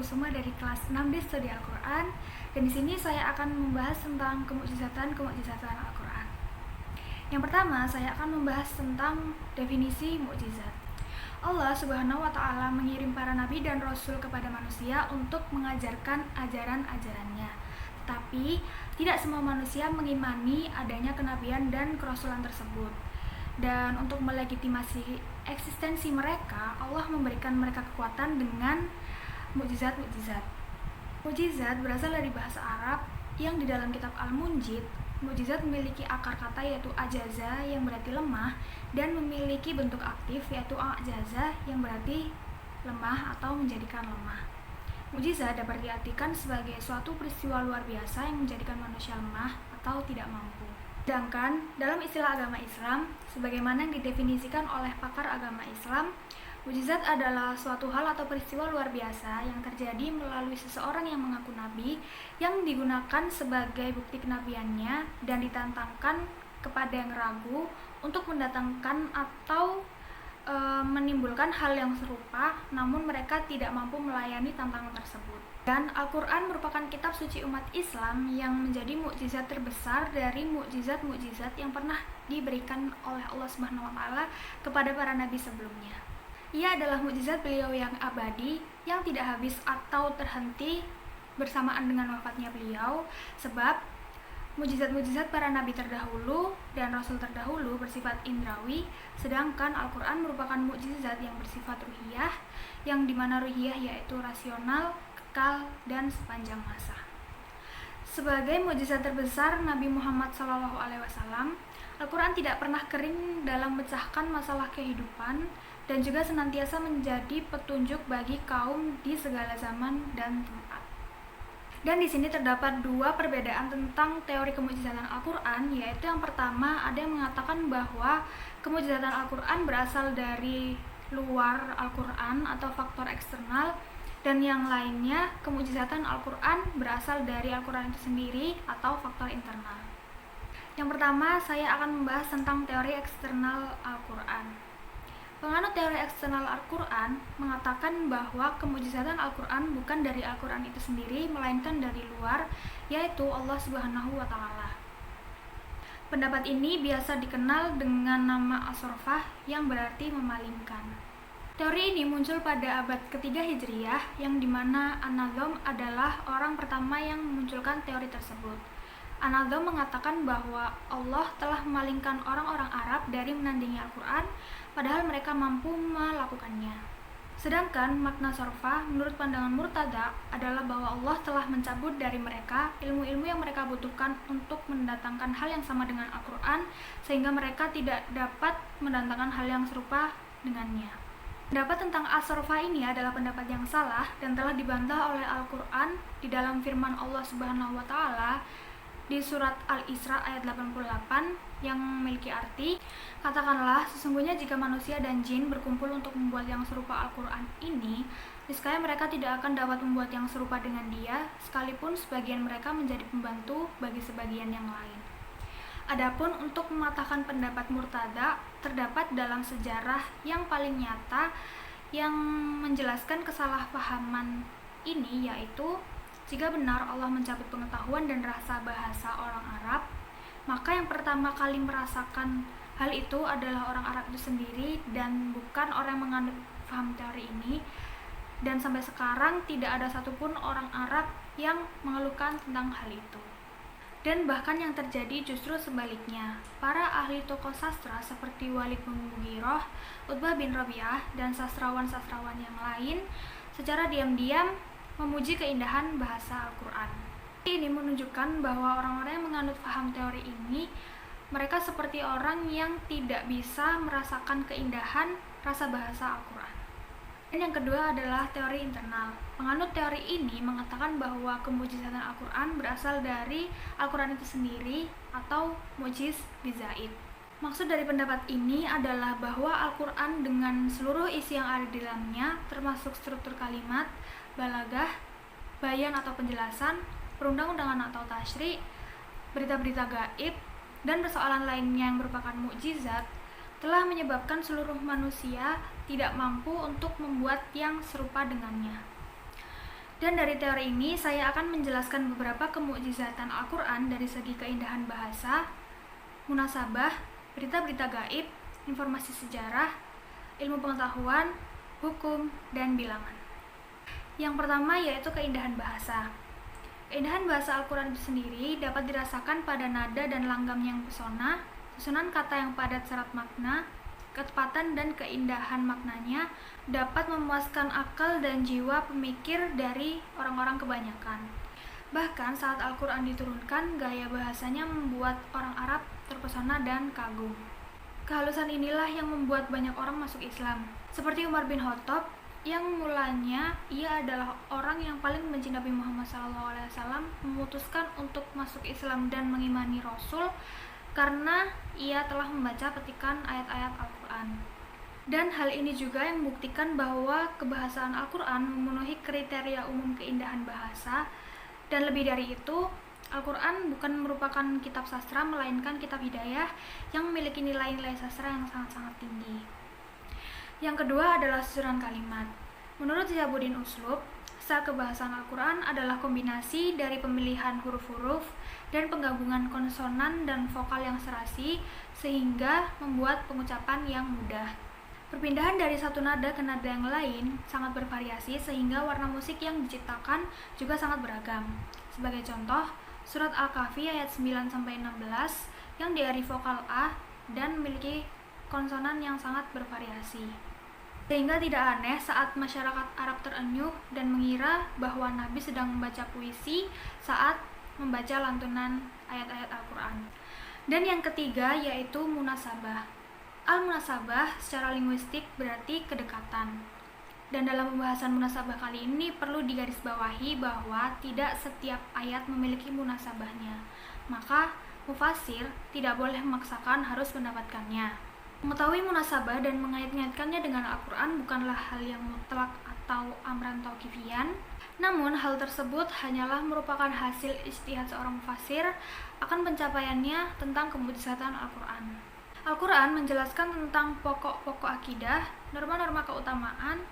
semua dari kelas 6D Studi Al-Quran. Dan di sini saya akan membahas tentang kemukjizatan Al-Quran. Yang pertama, saya akan membahas tentang definisi mukjizat. Allah Subhanahu wa Ta'ala mengirim para nabi dan rasul kepada manusia untuk mengajarkan ajaran-ajarannya. Tetapi tidak semua manusia mengimani adanya kenabian dan kerasulan tersebut. Dan untuk melegitimasi eksistensi mereka, Allah memberikan mereka kekuatan dengan mukjizat-mukjizat. Mukjizat berasal dari bahasa Arab yang di dalam kitab Al-Munjid, mukjizat memiliki akar kata yaitu ajaza yang berarti lemah dan memiliki bentuk aktif yaitu ajaza yang berarti lemah atau menjadikan lemah. Mukjizat dapat diartikan sebagai suatu peristiwa luar biasa yang menjadikan manusia lemah atau tidak mampu. Sedangkan dalam istilah agama Islam, sebagaimana yang didefinisikan oleh pakar agama Islam, mukjizat adalah suatu hal atau peristiwa luar biasa yang terjadi melalui seseorang yang mengaku nabi, yang digunakan sebagai bukti kenabiannya dan ditantangkan kepada yang ragu untuk mendatangkan atau menimbulkan hal yang serupa, namun mereka tidak mampu melayani tantangan tersebut. Dan Al-Quran merupakan kitab suci umat Islam yang menjadi mukjizat terbesar dari mukjizat-mukjizat yang pernah diberikan oleh Allah Subhanahu wa Ta'ala kepada para nabi sebelumnya. Ia adalah mukjizat beliau yang abadi, yang tidak habis atau terhenti bersamaan dengan wafatnya beliau, sebab mukjizat-mukjizat para nabi terdahulu dan rasul terdahulu bersifat indrawi, sedangkan Al-Quran merupakan mukjizat yang bersifat ruhiyah, yang dimana ruhiyah yaitu rasional, kekal, dan sepanjang masa. Sebagai mukjizat terbesar Nabi Muhammad SAW, Al-Quran tidak pernah kering dalam memecahkan masalah kehidupan dan juga senantiasa menjadi petunjuk bagi kaum di segala zaman dan tempat. Dan di sini terdapat dua perbedaan tentang teori kemukjizatan Al-Quran, yaitu yang pertama ada yang mengatakan bahwa kemukjizatan Al-Quran berasal dari luar Al-Quran atau faktor eksternal, dan yang lainnya kemukjizatan Al-Quran berasal dari Al-Quran itu sendiri atau faktor internal. Yang pertama, saya akan membahas tentang teori eksternal Al-Quran. Penganut teori eksternal Al-Quran mengatakan bahwa kemukjizatan Al-Quran bukan dari Al-Quran itu sendiri, melainkan dari luar, yaitu Allah Subhanahu wa Ta'ala. Pendapat ini biasa dikenal dengan nama as-sorfah yang berarti memalingkan. Teori ini muncul pada abad ketiga Hijriyah, yang dimana An-Nadham adalah orang pertama yang memunculkan teori tersebut. An-Nadham mengatakan bahwa Allah telah memalingkan orang-orang Arab dari menandingi Al-Quran, padahal mereka mampu melakukannya. Sedangkan makna sorfa menurut pandangan Murtada adalah bahwa Allah telah mencabut dari mereka ilmu-ilmu yang mereka butuhkan untuk mendatangkan hal yang sama dengan Al-Quran, sehingga mereka tidak dapat mendatangkan hal yang serupa dengannya. Pendapat tentang as-sorfa ini adalah pendapat yang salah dan telah dibantah oleh Al-Quran di dalam firman Allah Subhanahu wa Ta'ala di surat Al-Isra ayat 88 yang memiliki arti, katakanlah sesungguhnya jika manusia dan jin berkumpul untuk membuat yang serupa Al-Quran ini, niscaya mereka tidak akan dapat membuat yang serupa dengan dia, sekalipun sebagian mereka menjadi pembantu bagi sebagian yang lain. Adapun untuk mematahkan pendapat Murtada, terdapat dalam sejarah yang paling nyata yang menjelaskan kesalahpahaman ini, yaitu jika benar Allah mencabut pengetahuan dan rasa bahasa orang Arab, maka yang pertama kali merasakan hal itu adalah orang Arab itu sendiri dan bukan orang yang menganut paham teori ini. Dan sampai sekarang tidak ada satupun orang Arab yang mengeluhkan tentang hal itu. Dan bahkan yang terjadi justru sebaliknya. Para ahli tokoh sastra seperti Walid bin Mughirah, Utbah bin Rabi'ah, dan sastrawan-sastrawan yang lain secara diam-diam memuji keindahan bahasa Al-Quran. Ini menunjukkan bahwa orang-orang yang menganut paham teori ini, mereka seperti orang yang tidak bisa merasakan keindahan rasa bahasa Al-Quran. Dan yang kedua adalah teori internal. Penganut teori ini mengatakan bahwa kemukjizatan Al-Quran berasal dari Al-Quran itu sendiri atau mujiz bizaid. Maksud dari pendapat ini adalah bahwa Al-Quran dengan seluruh isi yang ada di dalamnya, termasuk struktur kalimat, balagah, bayan atau penjelasan, perundang-undangan atau tasyri, berita-berita gaib, dan persoalan lainnya yang merupakan mukjizat, telah menyebabkan seluruh manusia tidak mampu untuk membuat yang serupa dengannya. Dan dari teori ini saya akan menjelaskan beberapa kemukjizatan Al-Quran dari segi keindahan bahasa, munasabah, berita-berita gaib, informasi sejarah, ilmu pengetahuan, hukum, dan bilangan. Yang pertama yaitu keindahan bahasa. Keindahan bahasa Al-Quran itu sendiri dapat dirasakan pada nada dan langgam yang pesona, susunan kata yang padat syarat makna, ketepatan dan keindahan maknanya dapat memuaskan akal dan jiwa pemikir dari orang-orang kebanyakan. Bahkan saat Al-Quran diturunkan, gaya bahasanya membuat orang Arab terpesona dan kagum. Kehalusan inilah yang membuat banyak orang masuk Islam. Seperti Umar bin Khattab, yang mulanya ia adalah orang yang paling membenci Nabi Muhammad SAW, memutuskan untuk masuk Islam dan mengimani Rasul karena ia telah membaca petikan ayat-ayat Al-Quran. Dan hal ini juga yang membuktikan bahwa kebahasaan Al-Quran memenuhi kriteria umum keindahan bahasa, dan lebih dari itu, Al-Quran bukan merupakan kitab sastra, melainkan kitab hidayah yang memiliki nilai-nilai sastra yang sangat-sangat tinggi. Yang kedua adalah susunan kalimat. Menurut Zihabuddin Uslub, style kebahasaan Al-Quran adalah kombinasi dari pemilihan huruf-huruf dan penggabungan konsonan dan vokal yang serasi sehingga membuat pengucapan yang mudah. Perpindahan dari satu nada ke nada yang lain sangat bervariasi sehingga warna musik yang diciptakan juga sangat beragam. Sebagai contoh, surat Al-Kahfi ayat 9-16 yang diari vokal A dan memiliki konsonan yang sangat bervariasi. Sehingga tidak aneh saat masyarakat Arab terenyuh dan mengira bahwa Nabi sedang membaca puisi saat membaca lantunan ayat-ayat Al-Quran. Dan yang ketiga yaitu munasabah. Al-munasabah secara linguistik berarti kedekatan. Dan dalam pembahasan munasabah kali ini perlu digarisbawahi bahwa tidak setiap ayat memiliki munasabahnya. Maka mufasir tidak boleh memaksakan harus mendapatkannya. Mengetahui munasabah dan mengait-ngaitkannya dengan Al-Quran bukanlah hal yang mutlak atau amran tauqifiyan. Namun hal tersebut hanyalah merupakan hasil ijtihad seorang mufasir akan pencapaiannya tentang kemukjizatan Al-Quran. Al-Quran menjelaskan tentang pokok-pokok akidah, norma-norma keutamaan,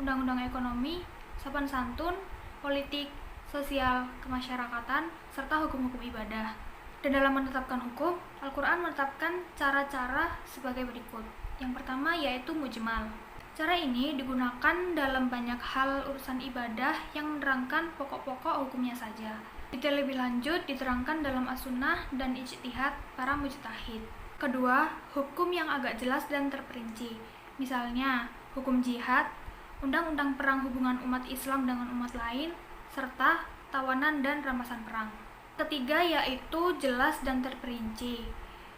undang-undang ekonomi, sopan santun, politik, sosial, kemasyarakatan, serta hukum-hukum ibadah. Dan dalam menetapkan hukum, Al-Quran menetapkan cara-cara sebagai berikut. Yang pertama yaitu mujmal. Cara ini digunakan dalam banyak hal urusan ibadah yang menerangkan pokok-pokok hukumnya saja. Detail lebih lanjut diterangkan dalam as-sunnah dan ijtihad para mujtahid. Kedua, hukum yang agak jelas dan terperinci. Misalnya, hukum jihad, undang-undang perang hubungan umat Islam dengan umat lain, serta tawanan dan rampasan perang. Ketiga yaitu jelas dan terperinci.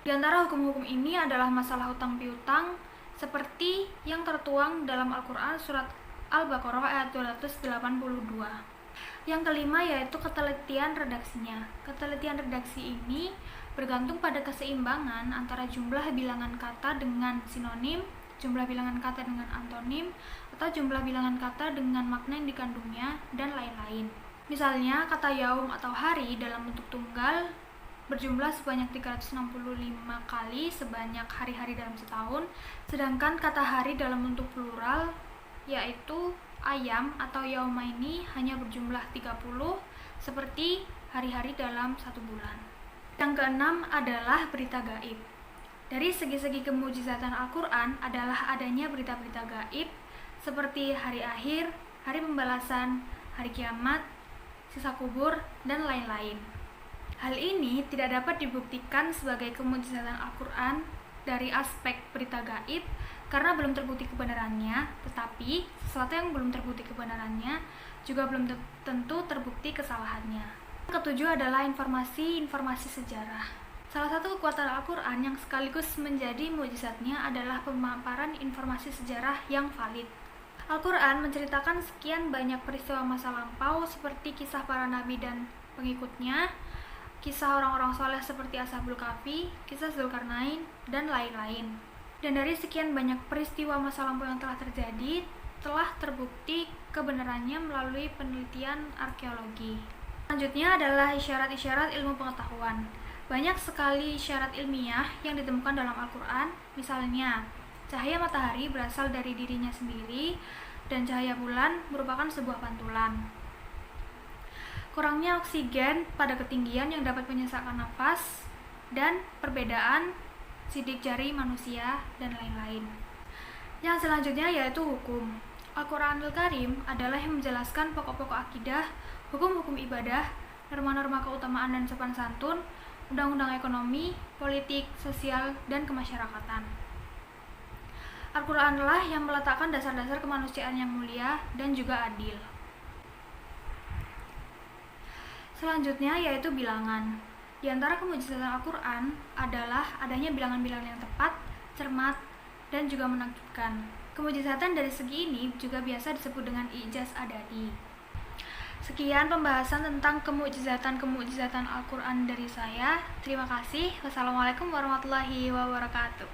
Di antara hukum-hukum ini adalah masalah hutang piutang, seperti yang tertuang dalam Al-Quran surat Al-Baqarah ayat 282. Yang kelima yaitu ketelitian redaksinya. Ketelitian redaksi ini bergantung pada keseimbangan antara jumlah bilangan kata dengan sinonim, jumlah bilangan kata dengan antonim, atau jumlah bilangan kata dengan makna yang dikandungnya, dan lain-lain. Misalnya, kata yaum atau hari dalam bentuk tunggal berjumlah sebanyak 365 kali sebanyak hari-hari dalam setahun, sedangkan kata hari dalam bentuk plural yaitu ayam atau yaumaini hanya berjumlah 30 seperti hari-hari dalam satu bulan. Yang keenam adalah berita gaib. Dari segi-segi kemujizatan Al-Quran adalah adanya berita-berita gaib seperti hari akhir, hari pembalasan, hari kiamat, sisa kubur, dan lain-lain. Hal ini tidak dapat dibuktikan sebagai kemujizatan Al-Quran dari aspek berita gaib karena belum terbukti kebenarannya, tetapi sesuatu yang belum terbukti kebenarannya juga belum tentu terbukti kesalahannya. Yang ketujuh adalah informasi sejarah. Salah satu kekuatan Al-Quran yang sekaligus menjadi mukjizatnya adalah pemaparan informasi sejarah yang valid. Al-Quran menceritakan sekian banyak peristiwa masa lampau seperti kisah para nabi dan pengikutnya, kisah orang-orang soleh seperti Ashabul Kahfi, kisah Zulkarnain, dan lain-lain. Dan dari sekian banyak peristiwa masa lampau yang telah terjadi, telah terbukti kebenarannya melalui penelitian arkeologi. Selanjutnya adalah isyarat-isyarat ilmu pengetahuan. Banyak sekali isyarat ilmiah yang ditemukan dalam Al-Quran, misalnya cahaya matahari berasal dari dirinya sendiri, dan cahaya bulan merupakan sebuah pantulan. kurangnya oksigen pada ketinggian yang dapat menyesakkan nafas, dan perbedaan sidik jari manusia, dan lain-lain. Yang selanjutnya yaitu hukum. Al-Quranul Karim adalah yang menjelaskan pokok-pokok akidah, hukum-hukum ibadah, norma-norma keutamaan dan sopan santun, undang-undang ekonomi, politik, sosial, dan kemasyarakatan. Al-Quranlah yang meletakkan dasar-dasar kemanusiaan yang mulia dan juga adil. Selanjutnya yaitu bilangan. Di antara kemujizatan Al-Quran adalah adanya bilangan-bilangan yang tepat, cermat, dan juga menakjubkan. Kemujizatan dari segi ini juga biasa disebut dengan ijaz adai. Sekian pembahasan tentang kemujizatan Al-Quran dari saya. Terima kasih. Wassalamualaikum warahmatullahi wabarakatuh.